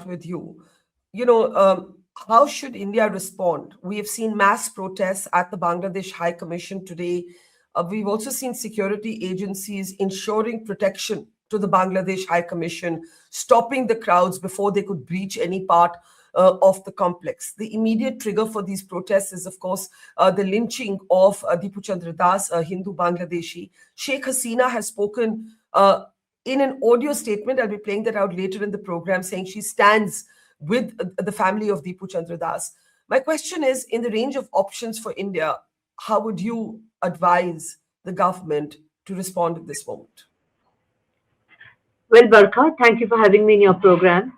with you. You know, how should India respond? We have seen mass protests at the Bangladesh High Commission today. We've also seen security agencies ensuring protection to the Bangladesh High Commission, stopping the crowds before they could breach any part of the complex. The immediate trigger for these protests is, of course, the lynching of Dipu Chandra, a Hindu Bangladeshi. Sheikh Hasina has spoken in an audio statement. I'll be playing that out later in the program, saying she stands with the family of Dipu Chandra. My question is, in the range of options for India, how would you advise the government to respond at this moment? Well, Barkha, thank you for having me in your program.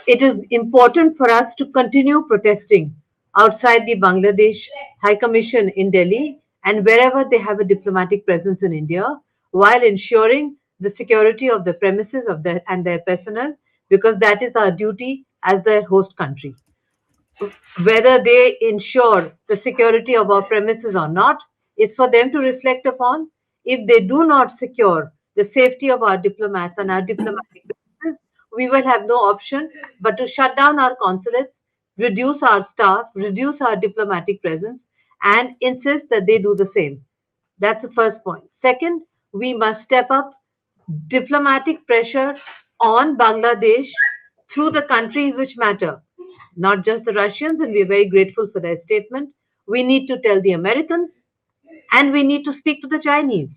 It is important for us to continue protesting outside the Bangladesh High Commission in Delhi and wherever they have a diplomatic presence in India, while ensuring the security of the premises of their personnel, because that is our duty as their host country. Whether they ensure the security of our premises or not, it's for them to reflect upon. If they do not secure the safety of our diplomats and our diplomatic premises, we will have no option but to shut down our consulates, reduce our staff, reduce our diplomatic presence, and insist that they do the same. That's the first point. Second, we must step up diplomatic pressure on Bangladesh through the countries which matter, not just the Russians, and we're very grateful for their statement. We need to tell the Americans and we need to speak to the Chinese.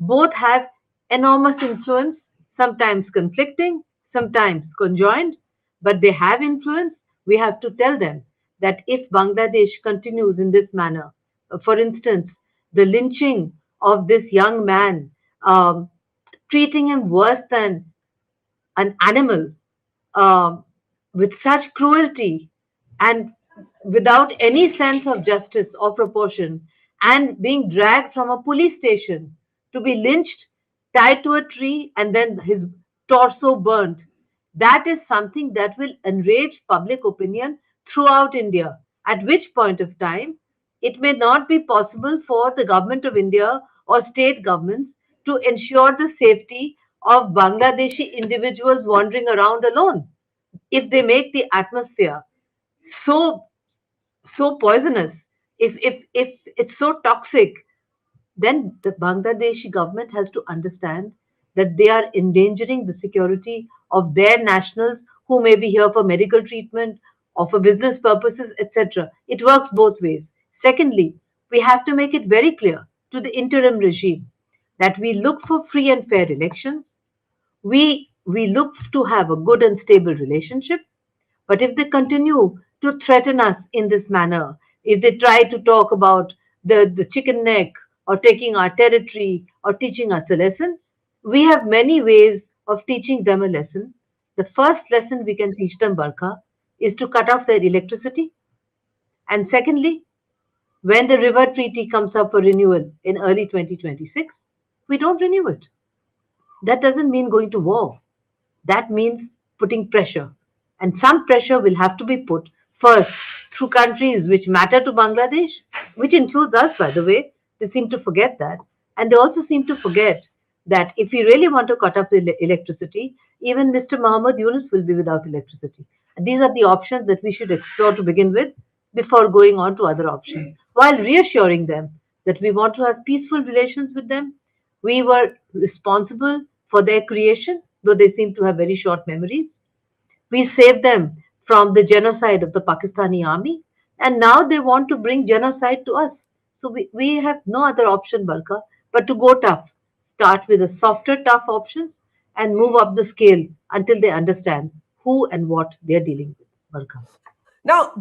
Both have enormous influence, sometimes conflicting, sometimes conjoined, but they have influence. We have to tell them that if Bangladesh continues in this manner, for instance, the lynching of this young man, treating him worse than an animal, um, with such cruelty and without any sense of justice or proportion, and being dragged from a police station to be lynched, tied to a tree, and then his torso burnt. That is something that will enrage public opinion throughout India. At which point of time, it may not be possible for the government of India or state governments to ensure the safety of Bangladeshi individuals wandering around alone. If they make the atmosphere so poisonous, if it's so toxic, then the Bangladeshi government has to understand that they are endangering the security of their nationals who may be here for medical treatment or for business purposes, etc. It works both ways. Secondly, we have to make it very clear to the interim regime that we look for free and fair elections. We look to have a good and stable relationship, but if they continue to threaten us in this manner, if they try to talk about the chicken neck or taking our territory or teaching us a lesson, we have many ways of teaching them a lesson. The first lesson we can teach them, Barkha, is to cut off their electricity. And secondly, when the river treaty comes up for renewal in early 2026, we don't renew it. That doesn't mean going to war. That means putting pressure. And some pressure will have to be put first through countries which matter to Bangladesh, which includes us, by the way. They seem to forget that. And they also seem to forget that if we really want to cut off the electricity, even Mr. Muhammad Yunus will be without electricity. And these are the options that we should explore to begin with before going on to other options, while reassuring them that we want to have peaceful relations with them. We were responsible for their creation, though they seem to have very short memories. We saved them from the genocide of the Pakistani army, and now they want to bring genocide to us. So we have no other option, Balka, but to go tough. Start with a softer, tough option and move up the scale until they understand who and what they are dealing with, Balka. Now,